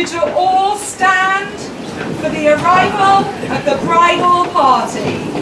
you to all stand for the arrival of the bridal party.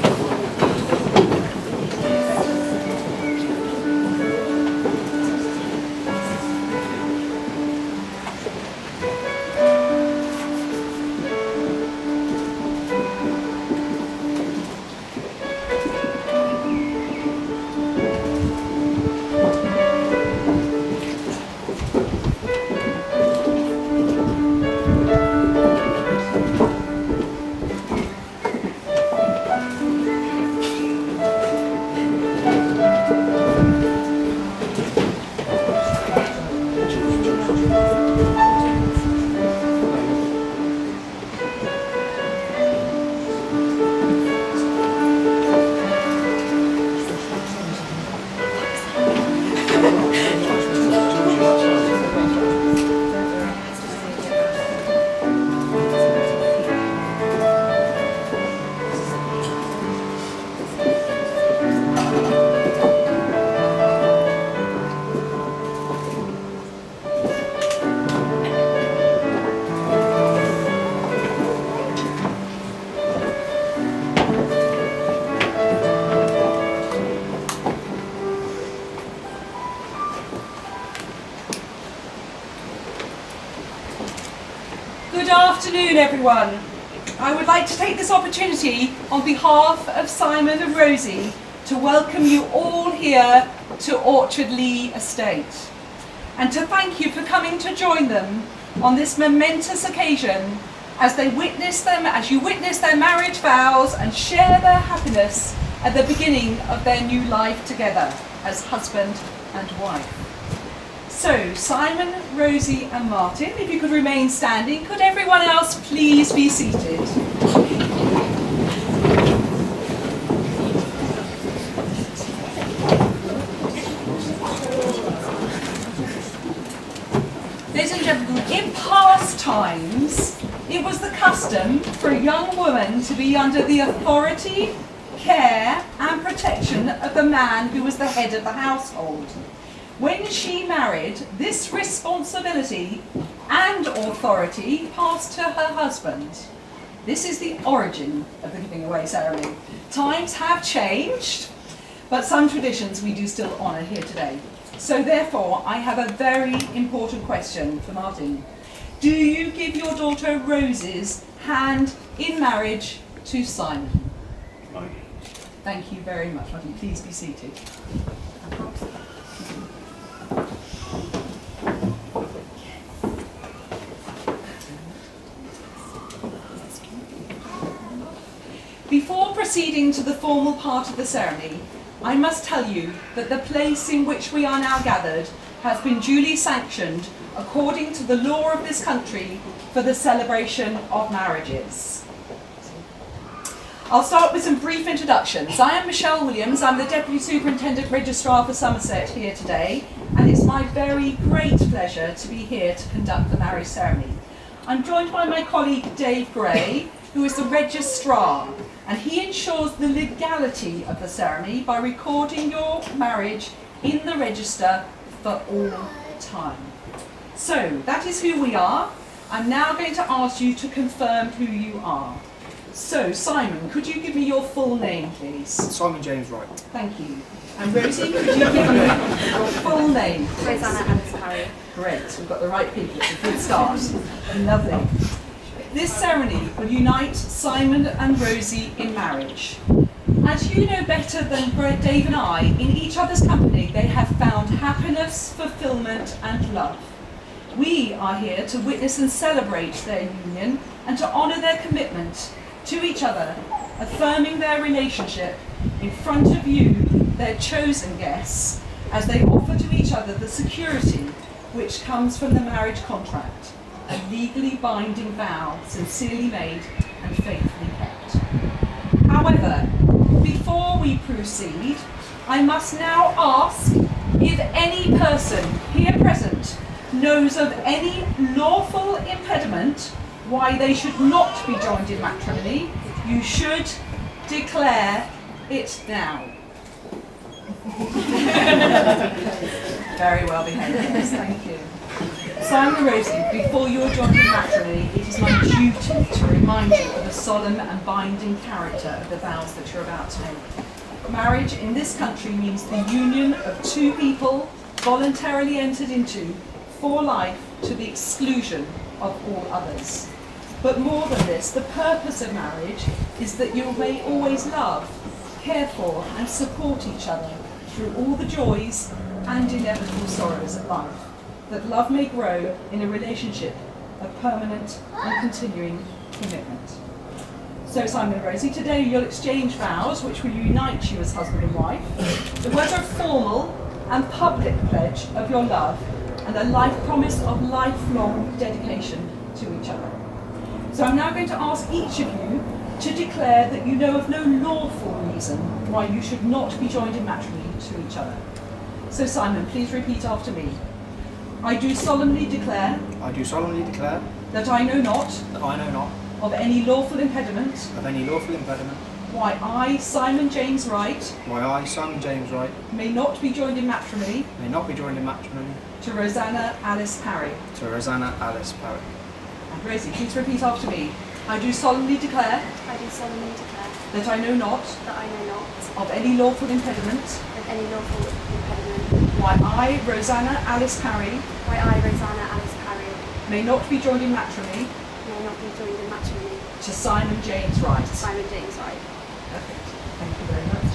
Good afternoon, everyone. I would like to take this opportunity on behalf of Simon and Rosie to welcome you all here to Orchard Lee Estate and to thank you for coming to join them on this momentous occasion as you witness their marriage vows and share their happiness at the beginning of their new life together as husband and wife. So, Simon, Rosie and Martin, if you could remain standing, could everyone else please be seated? Ladies and gentlemen, in past times, it was the custom for a young woman to be under the authority, care and protection of the man who was the head of the household. When she married, this responsibility and authority passed to her husband. This is the origin of the giving away ceremony. Times have changed, but some traditions we do still honour here today. So therefore, I have a very important question for Martin. Do you give your daughter Rosie's hand in marriage to Simon? No. Thank you very much, Martin. Please be seated. Before proceeding to the formal part of the ceremony, I must tell you that the place in which we are now gathered has been duly sanctioned according to the law of this country for the celebration of marriages. I'll start with some brief introductions. I am Michelle Williams. I'm the Deputy Superintendent Registrar for Somerset here today, and it's my very great pleasure to be here to conduct the marriage ceremony. I'm joined by my colleague Dave Gray, who is the Registrar, and he ensures the legality of the ceremony by recording your marriage in the register for all time. So, that is who we are. I'm now going to ask you to confirm who you are. So, Simon, could you give me your full name, please? Simon James Wright. Thank you. And Rosie, could you give me your full name, please? Rosanna Alice Parry. Great, we've got the right people. It's a good start. Lovely. This ceremony will unite Simon and Rosie in marriage. As you know better than Dave and I, in each other's company they have found happiness, fulfilment and love. We are here to witness and celebrate their union and to honour their commitment to each other, affirming their relationship in front of you, their chosen guests, as they offer to each other the security which comes from the marriage contract, a legally binding vow sincerely made and faithfully kept. However, before we proceed, I must now ask if any person here present knows of any lawful impediment why they should not be joined in matrimony. You should declare it now. Very well behaved, yes, thank you. Simon and Rosie, before you are joined in matrimony, it is my duty to remind you of the solemn and binding character of the vows that you're about to make. Marriage in this country means the union of two people voluntarily entered into for life to the exclusion of all others. But more than this, the purpose of marriage is that you may always love, care for and support each other through all the joys and inevitable sorrows of life, that love may grow in a relationship of permanent and continuing commitment. So Simon and Rosie, today you'll exchange vows which will unite you as husband and wife. The words are a formal and public pledge of your love and a life promise of lifelong dedication to each other. So I'm now going to ask each of you to declare that you know of no lawful reason why you should not be joined in matrimony to each other. So Simon, please repeat after me. I do solemnly declare. I do solemnly declare. That I know not. That I know not. Of any lawful impediment. Of any lawful impediment. Why I, Simon James Wright. Why I, Simon James Wright. May not be joined in matrimony. May not be joined in matrimony. To Rosanna Alice Parry. To Rosanna Alice Parry. And Rosie, please repeat after me. I do solemnly declare. I do solemnly declare. That I know not. That I know not. Of any lawful impediment. Of any lawful impediment. Why I, Rosanna Alice Parry. Why I, Rosanna Alice Parry. May not be joined in matrimony. May not be joined in matrimony. To Simon James Wright. To Simon James Wright. Perfect. Thank you very much.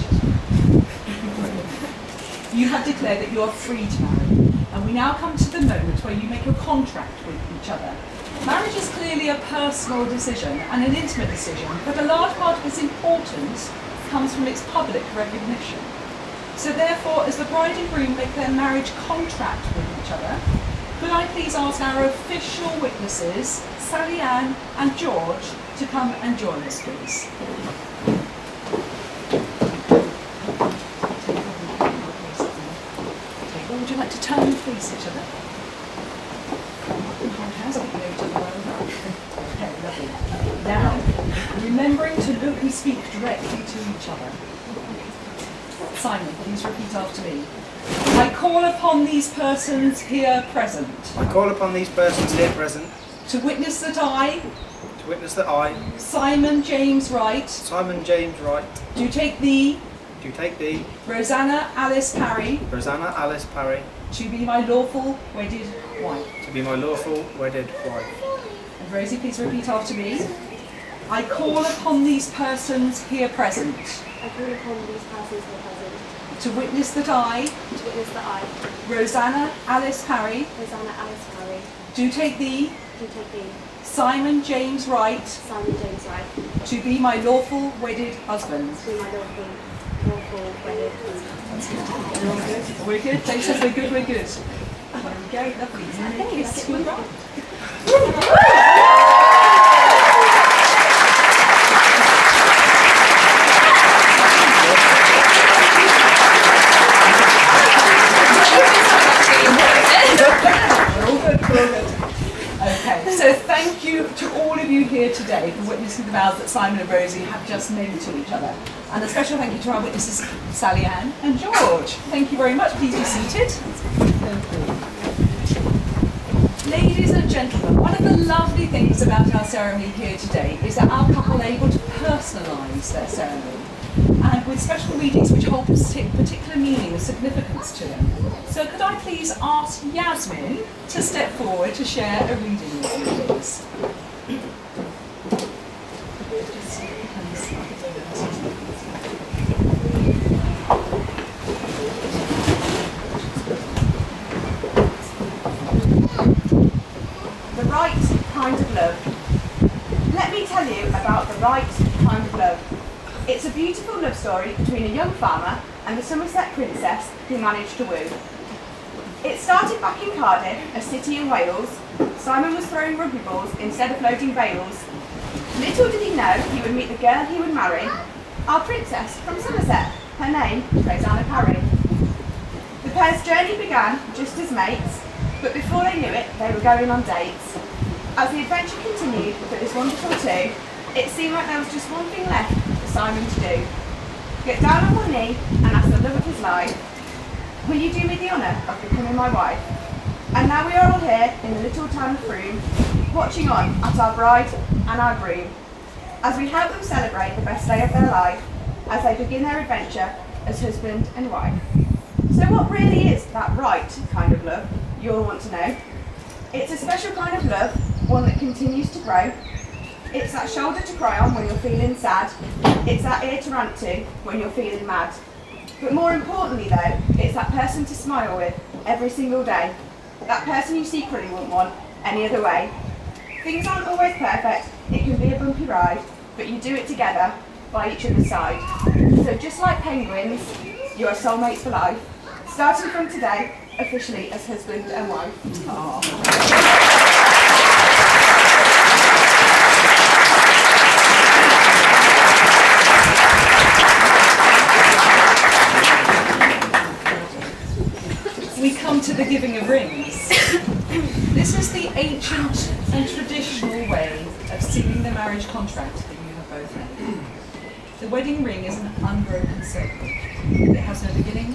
You have declared that you are free to marry, and we now come to the moment where you make a contract with each other. Marriage is clearly a personal decision and an intimate decision, but a large part of its importance comes from its public recognition. So therefore, as the bride and groom make their marriage contract with each other, could I please ask our official witnesses, Sally Ann and George, to come and join us, please? Would you like to turn and face each other? Okay, lovely. Now, remembering to look and speak directly to each other. Simon, please repeat after me. I call upon these persons here present. I call upon these persons here present. To witness that I. To witness that I. Simon James Wright. Simon James Wright. Do take thee. Do take thee. Rosanna Alice Parry. Rosanna Alice Parry. To be my lawful wedded wife. To be my lawful wedded wife. And Rosie, please repeat after me. I call upon these persons here present. I call upon these persons here present. To witness that I. To witness that I. Rosanna Alice Parry. Rosanna Alice Parry. Do take thee. Do take thee. Simon James Wright. Simon James Wright. To be my lawful wedded husband. To be my lawful wedded husband. You're all good? We're good? They said we're good, we're good. There we go, lovely. And then kiss your bride. Okay, so thank you to all of you here today for witnessing the vows that Simon and Rosie have just made to each other. And a special thank you to our witnesses, Sally Ann and George. Thank you very much. Please be seated. Ladies and gentlemen, one of the lovely things about our ceremony here today is that our couple are able to personalise their ceremony, and with special readings which hold particular meaning and significance to them. So could I please ask Yasmin to step forward to share a reading with you, please? The right kind of love. Let me tell you about the right kind of love. It's a beautiful love story between a young farmer and a Somerset princess who managed to woo. It started back in Cardiff, a city in Wales. Simon was throwing rugby balls instead of loading bales. Little did he know he would meet the girl he would marry, our princess from Somerset. Her name was Rosanna Parry. The pair's journey began just as mates, but before they knew it, they were going on dates. As the adventure continued for this wonderful two, it seemed like there was just one thing left for Simon to do. Get down on one knee and ask the love of his life, will you do me the honour of becoming my wife? And now we are all here in the little town of Froome, watching on at our bride and our groom, as we help them celebrate the best day of their life, as they begin their adventure as husband and wife. So what really is that right kind of love, you'll want to know? It's a special kind of love, one that continues to grow. It's that shoulder to cry on when you're feeling sad. It's that ear to rant to when you're feeling mad. But more importantly though, it's that person to smile with every single day. That person you secretly wouldn't want any other way. Things aren't always perfect, it can be a bumpy ride, but you do it together, by each other's side. So just like penguins, you are soulmates for life, starting from today, officially as husband and wife. Aww. We come to the giving of rings. This is the ancient and traditional way of sealing the marriage contract that you have both made. The wedding ring is an unbroken circle. It has no beginning,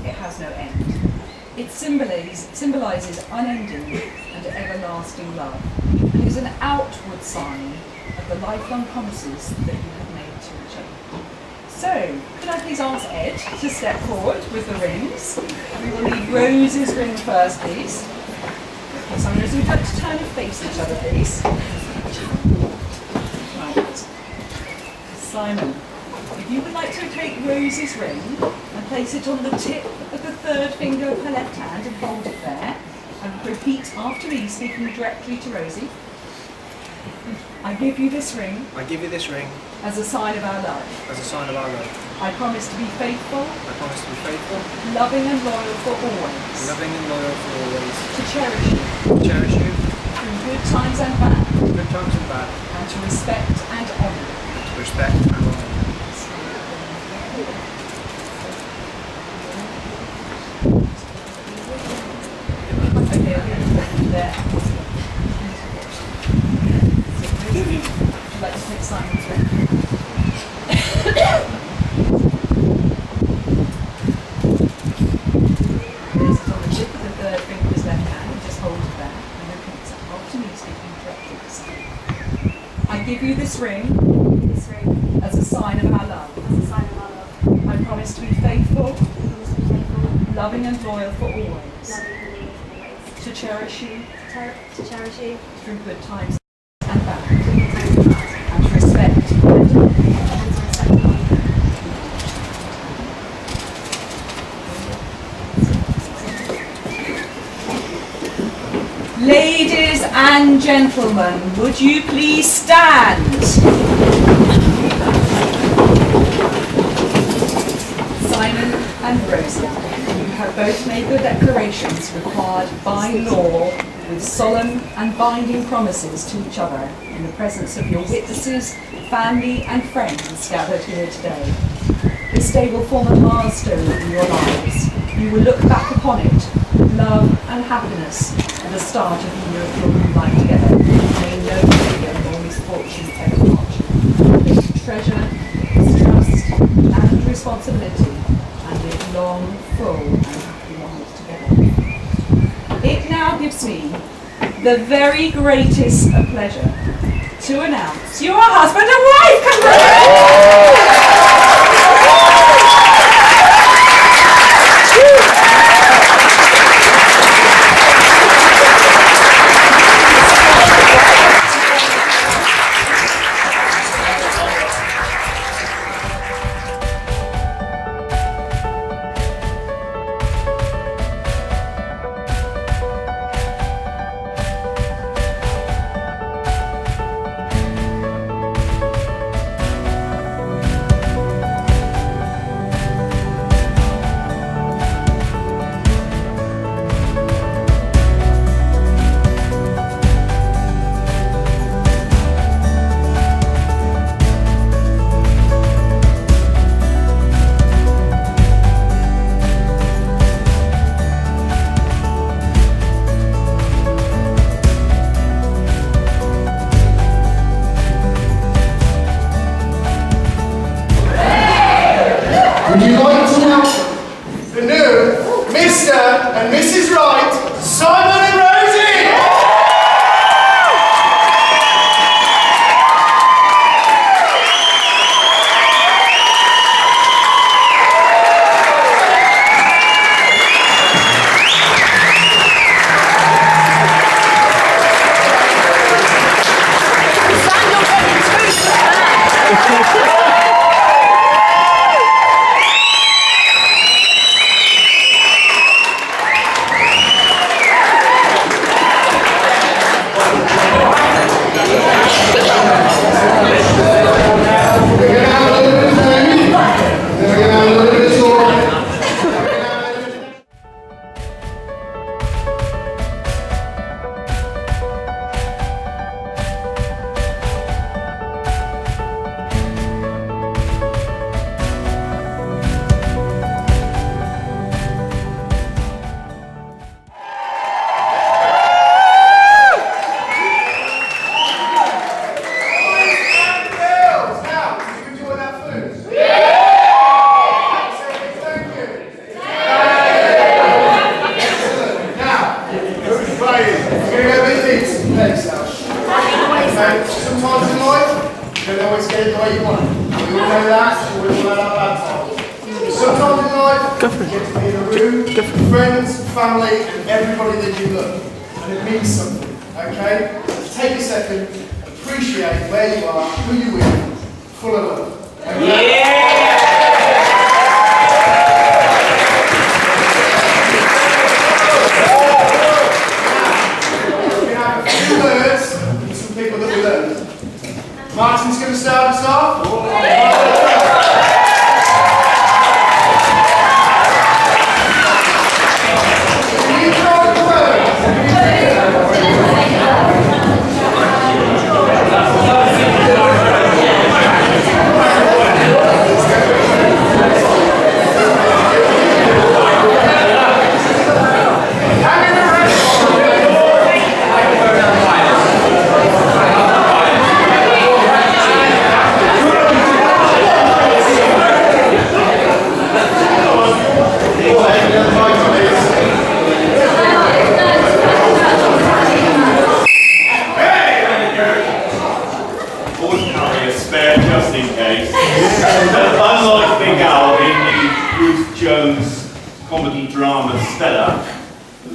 it has no end. It symbolises unending and everlasting love, and is an outward sign of the lifelong promises that you have made to each other. So, could I please ask Ed to step forward with the rings? We will need Rose's ring first, please. Okay, Simon, we'd like to turn and face each other, please. Right. Simon, if you would like to take Rose's ring and place it on the tip of the third finger of her left hand and hold it there, and repeat after me, speaking directly to Rosie. I give you this ring I give you this ring as a sign of our love. as a sign of our love. I promise to be faithful, I promise to be faithful, loving and loyal for always. loving and loyal for always, To cherish you to cherish you through good times and bad, through good times and bad, and to respect and honour. to respect and honour. Okay, there. Would you like to take Simon's ring? Place it on the tip of the third finger of his left hand, and just hold it there, and repeat after me, speaking directly to Simon. I give you this ring This ring as a sign of our love. as a sign of our love. I promise to be faithful, I promise to be faithful, loving and loyal for always. loving and loyal always. To cherish you To cherish you through good times and bad, through good times and bad, and to respect and honour. and to respect and honour. Ladies and gentlemen, would you please stand? Simon and Rosie, you have both made the declarations required by law with solemn and binding promises to each other in the presence of your witnesses, family and friends gathered here today. This day will form a milestone in your lives. You will look back upon it with love and happiness at the start of your new life together. May no failure or misfortune ever part you. May you treasure, trust and responsibility and live long, full and happy lives together. It now gives me the very greatest of pleasure to announce you are husband and wife! Would you like to welcome the new Mr. and Mrs. Wright, Simon get to be in a room with friends, family, and everybody that you love. And it means something, okay? So take a second, appreciate where you are, who you're with, full of love. Okay? We have a few words from some people that we learned. Martin's going to start us off.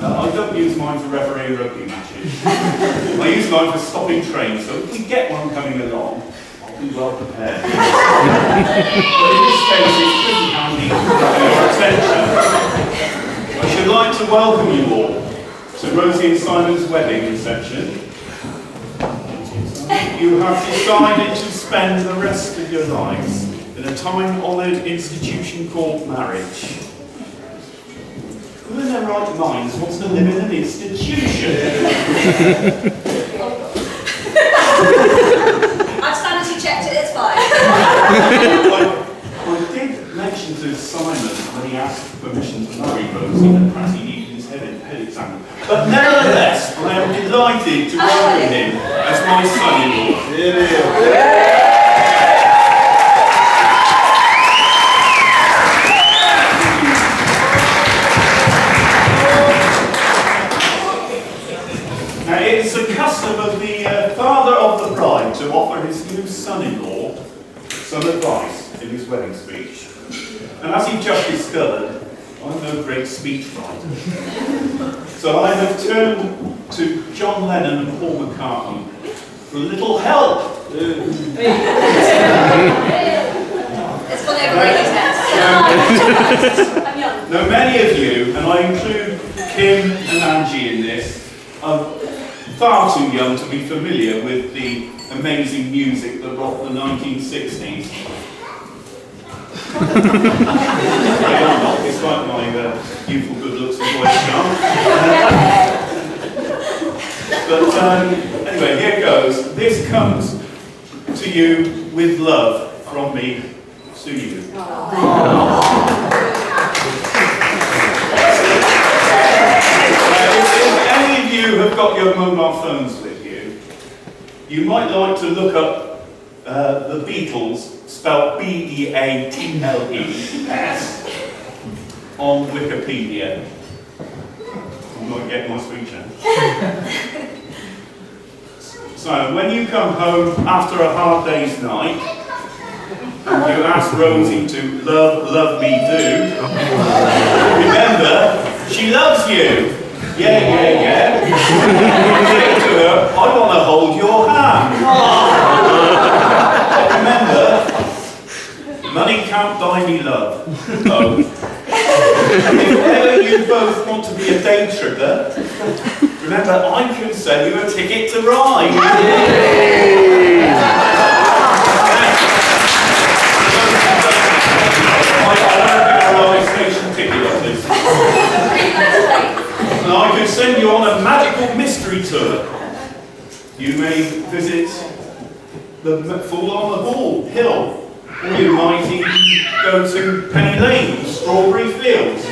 I don't use mine for refereeing rugby matches. I use mine for stopping trains, so if we get one coming along, I'll be well prepared. But in this case, it's pretty handy for your attention. I should like to welcome you all to Rosie and Simon's wedding reception. You have decided to spend the rest of your lives in a time-honoured institution called marriage. Who in their right minds wants to live in an institution? I've sanity checked it, it's fine. I did mention to Simon when he asked permission to marry Rosie that perhaps he needed his head examined. But nevertheless, I am delighted to welcome him as my son-in-law. It's the custom of the father of the bride to offer his new son-in-law some advice in his wedding speech. And as he just discovered, I'm no great speech writer. So I have turned to John Lennon and Paul McCartney for a little help. It's one over I'm young. Now many of you, and I include Kim and Angie in this, are far too young to be familiar with the amazing music that rocked the 1960s. Despite my youthful good looks and voice charm. But anyway, here goes. This comes to you with love from me to you. If any of you have got your mobile phones with you, you might like to look up the Beatles, spelled B-E-A-T-L-E-S, on Wikipedia. I'm going to get my speech in. So, when you come home after a hard day's night, and you ask Rosie to love me do, remember, she loves you. Yeah. Say to her, I want to hold your hand. Remember, money can't buy me love. Oh. If ever you both want to be a day tripper, remember, I can sell you a ticket to ride. I station ticket on this. And I can send you on a magical mystery tour. You may visit the Fall on the Hall Hill, or you might even go to Penny Lane, Strawberry Fields.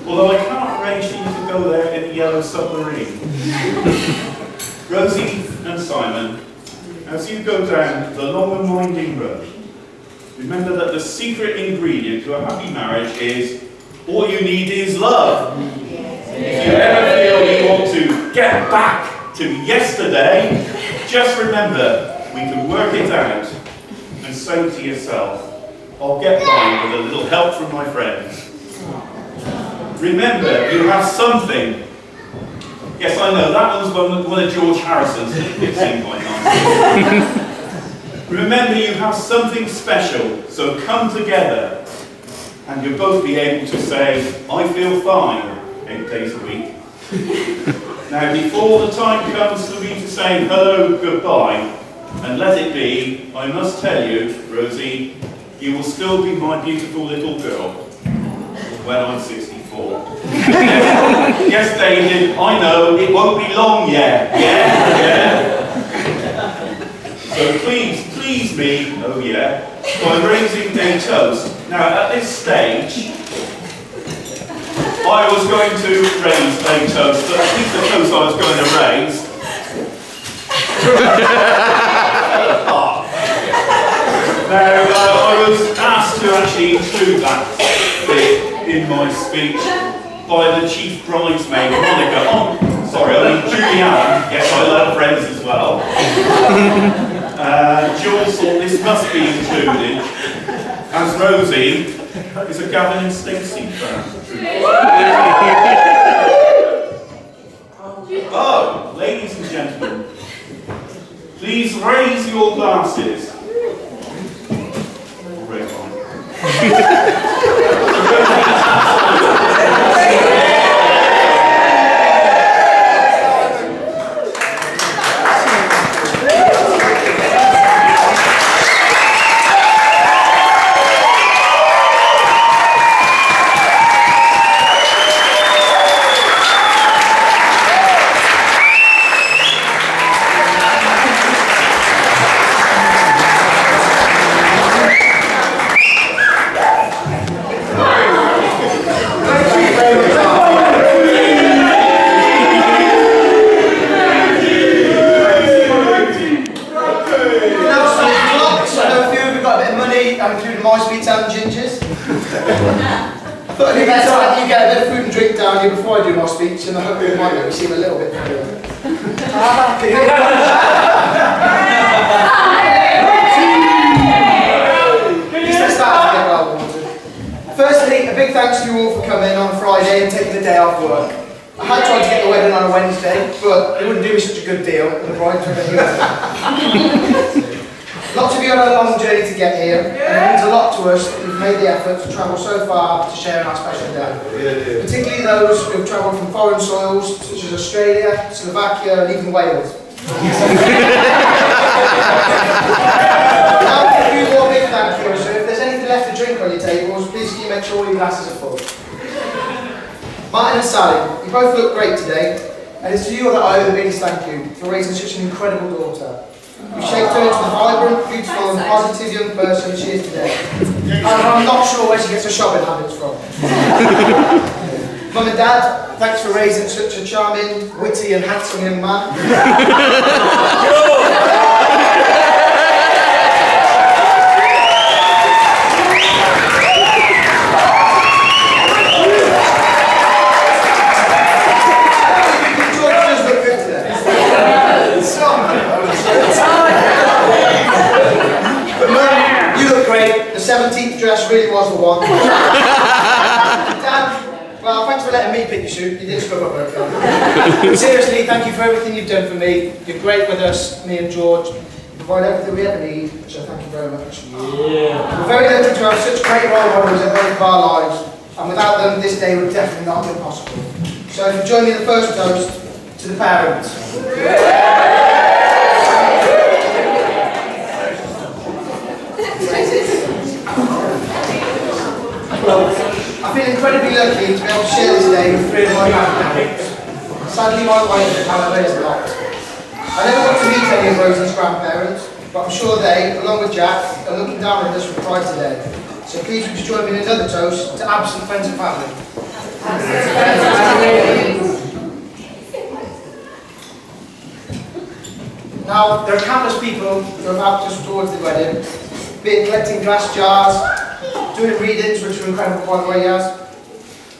Although I can't arrange for you to go there in a yellow submarine. Rosie and Simon, as you go down the long and winding road, remember that the secret ingredient to a happy marriage is all you need is love. If you ever feel you want to get back to yesterday, just remember we can work it out and say to yourself, I'll get by with a little help from my friends. Remember, you have something. Yes, I know, that was one of George Harrison's. It seemed quite nice. Remember, you have something special, so come together and you'll both be able to say, I feel fine, 8 days a week. Now, before the time comes for me to say hello, goodbye, and let it be, I must tell you, Rosie, you will still be my beautiful little girl when I'm 64. Yes, David, I know, it won't be long yet. Yeah. So please me, oh yeah, by raising a toast. Now, at this stage, I was going to raise a toast, but I think the toast I was going to raise. Now, I was asked to actually include that bit in my speech by the chief bridesmaid, Monica. Oh, sorry, I mean Julianne. Yes, I love Friends as well. Jules thought this must be included, as Rosie is a Gavin and Stacey fan. Oh, ladies and gentlemen, please raise your glasses. Red one. Before I do my speech, and I hope it might make me seem a little bit funny. Firstly, a big thanks to you all for coming on a Friday and taking the day off work. I had tried to get the wedding on a Wednesday, but it wouldn't do me such a good deal, and the bride took a Lots of you had a long journey to get here, and it means a lot to us that we've made the effort to travel so far to share in our special day. Particularly those who have travelled from foreign soils such as Australia, Slovakia, and even Wales. Now, a few more big thank yous. So if there's anything left to drink on your tables, please can you make sure all your glasses are full. Martin and Sally, you both look great today, and it's to you that I owe the biggest thank you for raising such an incredible daughter. You've shaped her into the vibrant, beautiful and positive young person she is today. And I'm not sure where she gets her shopping habits from. Mum and Dad, thanks for raising such a charming, witty and handsome young man. George does look good today. But Mum, you look great. The 17th dress really was the one. Dad, well, thanks for letting me pick your suit. You did scrub up okay. Seriously, thank you for everything you've done for me. You're great with us, me and George. You provide everything we ever need, so thank you very much. Yeah. We're very lucky to have such great role models in both of our lives, and without them, this day would definitely not have been possible. So if you join me in the first toast to the parents. I feel incredibly lucky to be able to share this day with 3 of my grandparents. Sadly, my wife, however, is not. I never got to meet any of Rosie's grandparents, but I'm sure they, along with Jack, are looking down at us with pride today. So please would you join me in another toast to absent friends and family. Now, there are countless people who have helped us towards the wedding, be it collecting glass jars, doing readings, which are incredible by the way, yes,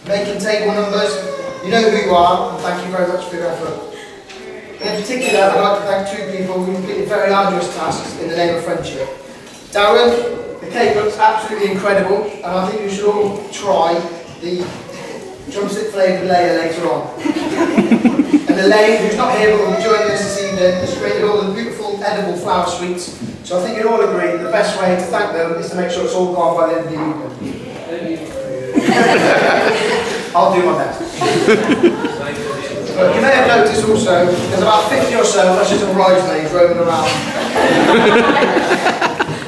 making table numbers. You know who you are, and thank you very much for your effort. In particular, I'd like to thank 2 people who completed very arduous tasks in the name of friendship. Darren, the cake looks absolutely incredible, and I think you should all try the drumstick flavoured layer later on. And Elaine, who's not here but will be joining us this evening, has created all the beautiful edible flower sweets. So I think you'd all agree that the best way to thank them is to make sure it's all gone by the end of the evening. I'll do my best. But you may have noticed also, there's about 50 or so ushers and bridesmaids roaming around.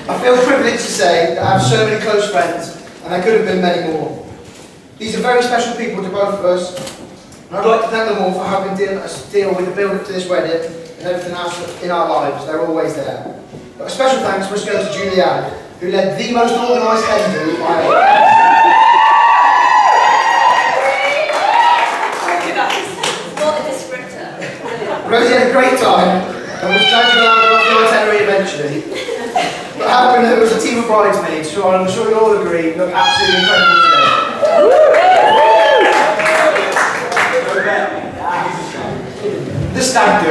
I feel privileged to say that I have so many close friends, and there could have been many more. These are very special people to both of us, and I'd like to thank them all for helping us deal with the build-up to this wedding and everything else in our lives. They're always there. But a special thanks must go to Julianne, who led the most organised hen do I ever had. Rosie had a great time and was glad to go out off the itinerary eventually. But happened there was a team of bridesmaids who I'm sure you'll all agree look absolutely incredible today. The stag do.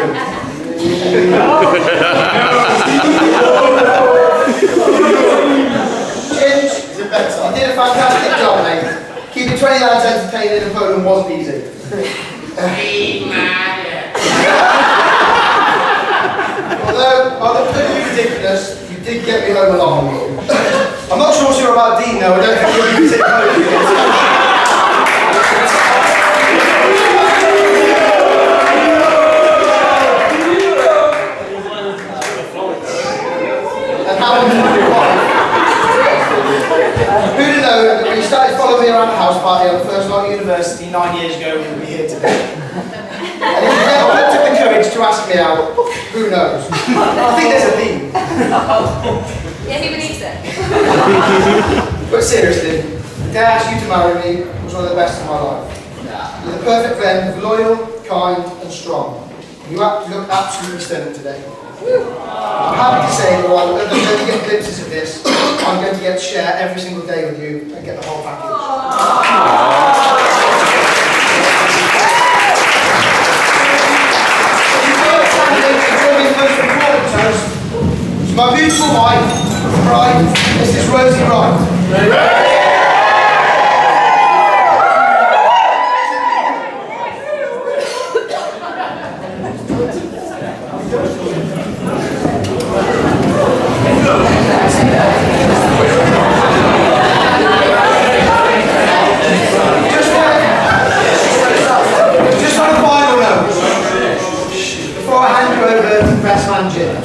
Ginge, you did a fantastic job, mate. Keeping 20 lads entertained in Poland wasn't easy. Although completely ridiculous, you did get me home along. I'm not sure you're about Dean though, I don't think you'll be sitting home. And how long did you want? Who'd have known that when you started following me around the house party on the first night of university 9 years ago, we would be here today. And if you never took the courage to ask me out, who knows? I think there's a theme. Yeah, he believes it. But seriously, the day I asked you to marry me was one of the best of my life. You're the perfect blend of loyal, kind and strong. You look absolutely stunning today. I'm happy to say that while others only get glimpses of this, I'm going to get to share every single day with you and get the whole package. Most important toast to my beautiful wife, bride, Mrs. Rosie Wright. Just on a final note, before I hand you over to best man Jim,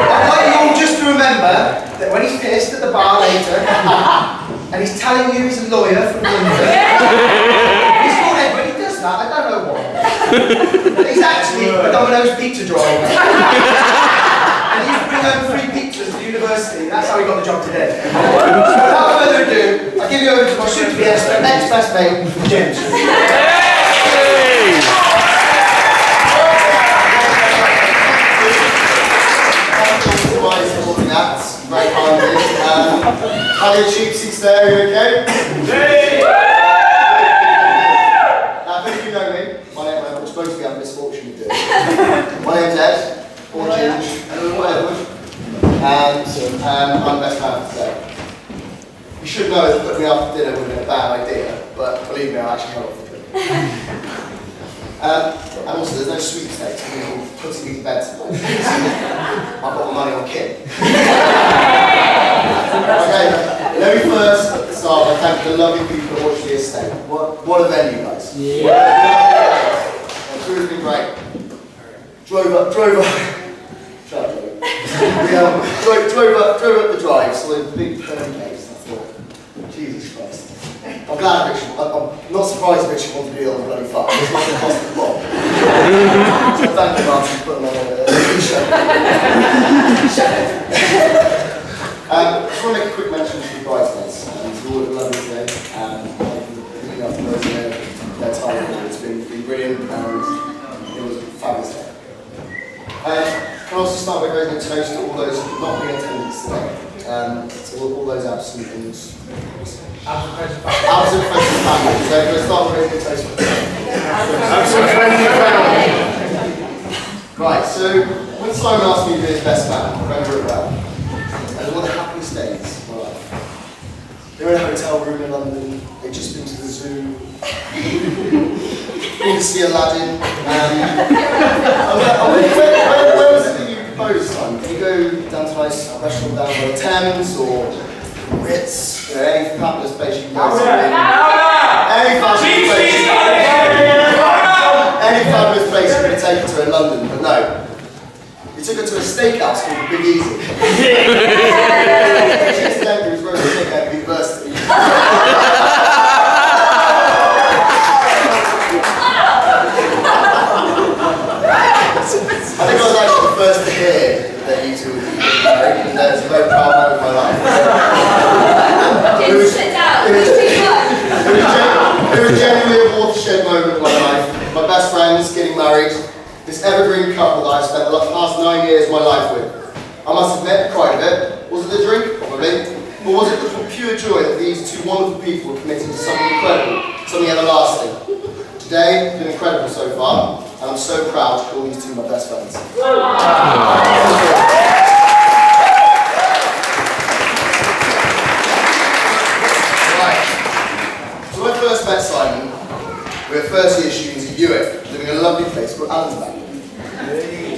I'd like you all just to remember that when he's pissed at the bar later and he's telling you he's a lawyer from London, he's called it, but he does that, I don't know why. He's actually a Domino's pizza driver. And he used to bring home free pizzas to university, and that's how he got the job today. So without further ado, I give you over to my soon-to-be ex-best mate, James. That's very kind of you. How your cheapsies there, are you okay? Now, if any of you know me, I'm supposed to be having misfortune to do. My name's Ed, or Ginge, whatever. And I'm the best man for today. You should know that putting me up for dinner would have been a bad idea, but believe me, I actually held off the drink. And also, there's no sweepstakes for people putting me to bed tonight. I've got my money on Kim. Okay, let me first at the start thank the lovely people that watch the estate. What a venue, guys. Yeah. It's been great. Drove up. Shut up, Joey. We drove up the drive, saw the big perm case, and I thought, Jesus Christ. I'm glad Richard, I'm not surprised Richard wanted to be on the bloody farm. It's not going to cost a lot. So thank you, Martin, for putting on a show. I just want to make a quick mention to the bridesmaids. Who all love me today. Picking up those their time. It's been brilliant, and it was a fabulous day. Can I also start by going to toast to all those not in attendance today. To all those absent and absent friends and family. So I'm going to start with raising a toast for them. Absent friends and family. Right, so when Simon asked me to be his best man, I remember it well. And it was one of the happiest days of my life. There You're in a hotel room in London, they've just been to the zoo, been to see Aladdin. Where was it that you proposed, Simon? Can you go down to a nice restaurant down by the Thames or Ritz? You know, any fabulous place you can go to. Any fabulous place you could take her to in London, but no. We took her to a steakhouse called the Big Easy. She incidentally was very sick at university. I think I was actually the first to hear that you two would be married, and there's a very proud moment of my life. It was genuinely a watershed moment of my life. My best friends getting married, this evergreen couple that I've spent the past 9 years of my life with. I must admit, I cried a bit. Was it the drink? Probably. Or was it the pure joy that these two wonderful people were committing to something incredible, something everlasting? Today, it's been incredible so far, and I'm so proud to call these two my best friends. Right. So when I first met Simon, we were 30-year students at UF, living in a lovely place called Allensbank,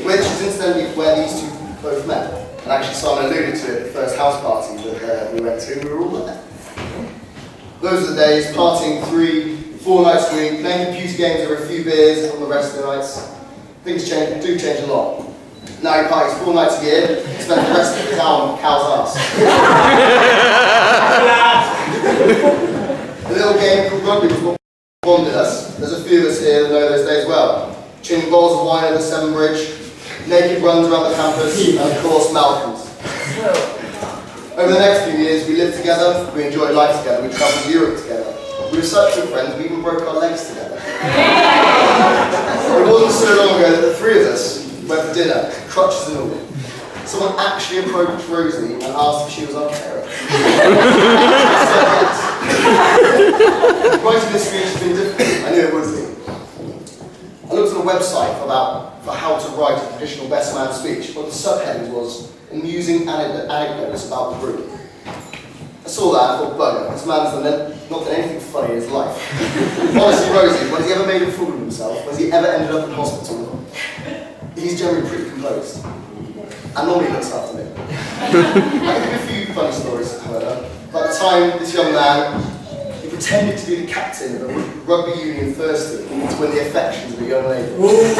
which is incidentally where these two both met. And actually Simon alluded to it at the first house party that we went to, we were all there. Those are the days, partying 3-4 nights a week, playing computer games over a few beers on the rest of the nights. Things do change a lot. Now he parties 4 nights a year, spends the rest of his hour on cow's ass. A little game called rugby was what bonded us. There's a few of us here that know those days well. Chinning bowls of wine at the Severn Bridge, naked runs around the campus, and of course Malcolm's. Over the next few years we lived together, we enjoyed life together, we travelled Europe together. We were such good friends, we even broke our legs together. It wasn't so long ago that the three of us went for dinner, crutches and all. Someone actually approached Rosie and asked if she was our carer. Writing this speech has been difficult, I knew it would be. I looked at a website for how to write a traditional best man speech. One of the subheadings was amusing anecdotes about the group. I saw that and thought, bugger, this man's not done anything funny in his life. Honestly, Rosie, when has he ever made a fool of himself? Has he ever ended up in hospital? He's generally pretty composed. And normally looks after me. I can give a few funny stories, however. By the time this young man, he pretended to be the captain of a rugby union first team to win the affections of a young lady. It wasn't me.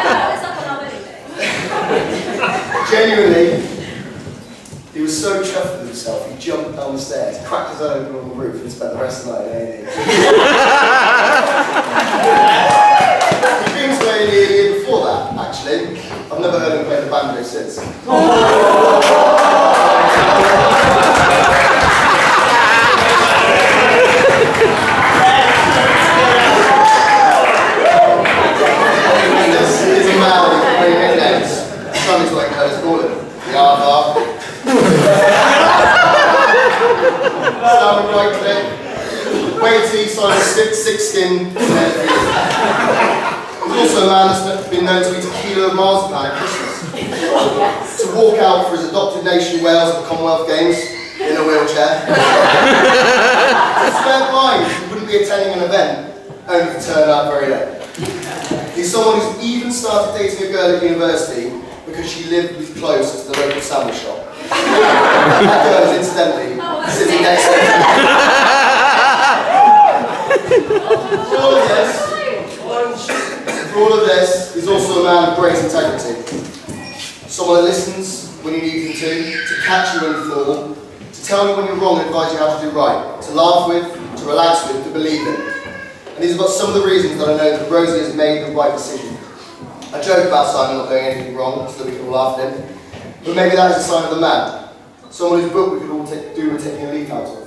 That was up on our wedding day. Genuinely, he was so chuffed with himself, he jumped down the stairs, cracked his eye open on the roof, and spent the rest of the night in A&E. He'd been to A&E a year before that, actually. I've never heard him play the banjo since. This is a man who can play nicknames. Son is like Curtis Gordon. The R-Bar. Simon right today. Weighty, Simon six-skin. He's also a man that's been known to eat a kilo of marzipan at Christmas. To walk out for his adopted nation Wales at the Commonwealth Games in a wheelchair. To spare blind, he wouldn't be attending an event, only to turn up very late. He's someone who's even started dating a girl at university because she lived close to the local sandwich shop. That girl is incidentally sitting next to him. For all of this, he's also a man of great integrity. Someone that listens when you need him to catch you when you fall, to tell you when you're wrong and advise you how to do right, to laugh with, to relax with, to believe in. And these are but some of the reasons that I know that Rosie has made the right decision. I joke about Simon not doing anything wrong so that we can all laugh at him, but maybe that is a sign of the man. Someone whose book we could all do with taking a leaf out of.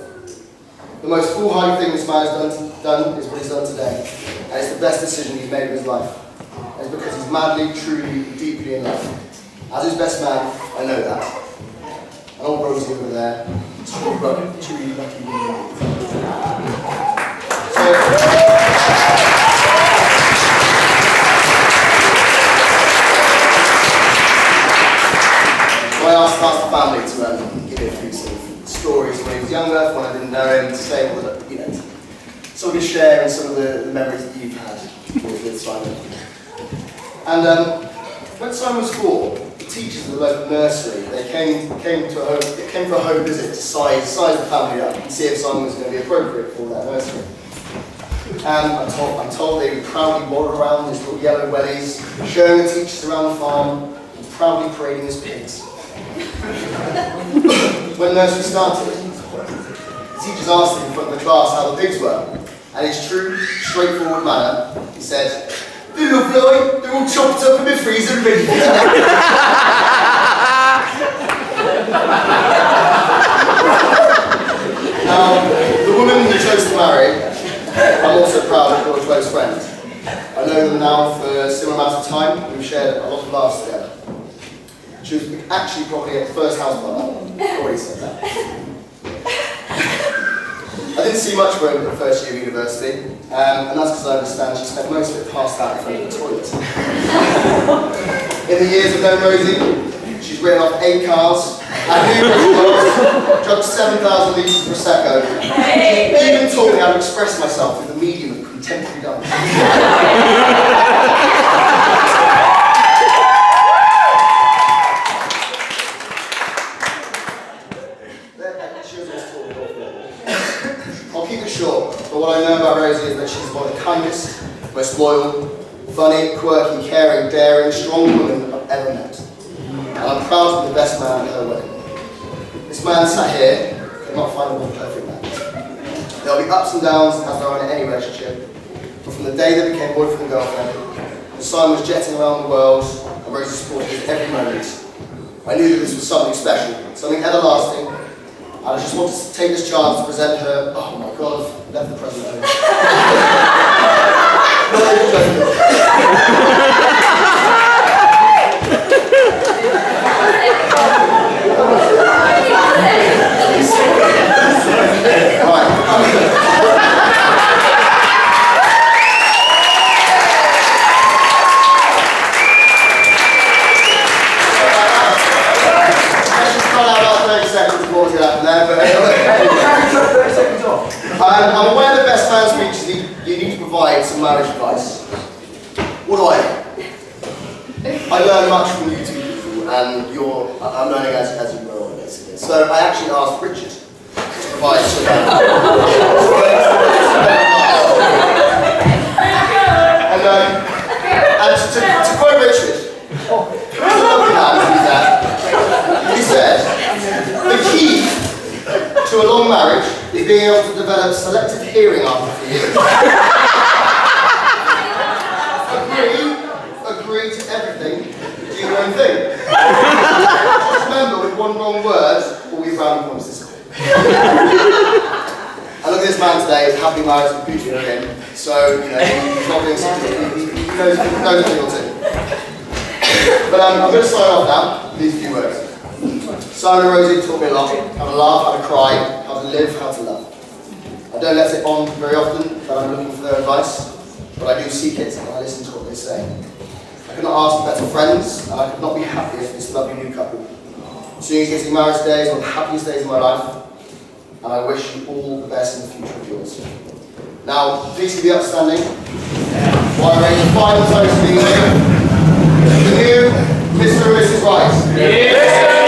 The most foolhardy thing this man has done is what he's done today, and it's the best decision he's made of his life. And it's because he's madly, truly, deeply in love. As his best man, I know that. And old Rosie over there, two lucky women. So I asked the family to give me a few sort of stories when he was younger, when I didn't know him, to say all the, you know, sort of share in some of the memories that you've had with Simon. And when Simon was 4, the teachers of the local nursery, they came for a home visit to size the family up and see if Simon was going to be appropriate for that nursery. And I'm told they would proudly waddle around his little yellow wellies, showing the teachers around the farm, and proudly parading his pigs. When nursery started, the teachers asked him in front of the class how the pigs were, and in his true, straightforward manner, he said, "They're lovely, they're all chopped up in the freezer and ready for dinner." Now, the woman he chose to marry, I'm also proud of, a close friend. I know them now for a similar amount of time. We've shared a lot of laughs together. She was actually probably at the first house partner. Already said that. I didn't see much of her in the first year of university, and that's because I understand she spent most of it passed out in front of the toilet. In the years of knowing Rosie, she's written off 8 cars, had numerous books, drunk 7,000 litres of Prosecco, even taught me how to express myself through the medium of contemporary dance. She was always taught me awful lot. I'll keep it short, but what I know about Rosie is that she's one of the kindest, most loyal, funny, quirky, caring, daring, strong woman I've ever met. And I'm proud to be the best man at her wedding. This man sat here could not find a more perfect man. There'll be ups and downs as there are in any relationship, but from the day they became boyfriend and girlfriend, the Simon was jetting around the world and Rosie supported him every moment. I knew that this was something special, something everlasting, and I just wanted to take this chance to present her. Oh my God, I've left the present home. I'm aware that best man speeches you need to provide some marriage advice. What do I do? I learn much from you two people, and I'm learning as you grow on, basically. So I actually asked Richard to provide some and to quote Richard, who's a lovely man, he said, "The key to a long marriage is being able to develop selective hearing after a few years." Agree to everything, do your own thing. Just remember, with one wrong word, all we brownie points this call. And look at this man today, he's happily married to a beautiful woman, so, you know, he's not doing something, he knows a thing or two. But I'm going to sign off now with these few words. Simon and Rosie taught me a lot, how to laugh, how to cry, how to live, how to love. I don't let it on very often that I'm looking for their advice, but I do seek it and I listen to what they say. I could not ask for better friends, and I could not be happier for this lovely new couple. Seeing you getting married today is one of the happiest days of my life, and I wish you all the best in the future of yours. Now, please be upstanding, while I raise the final toast to the new Mr. and Mrs. Wright.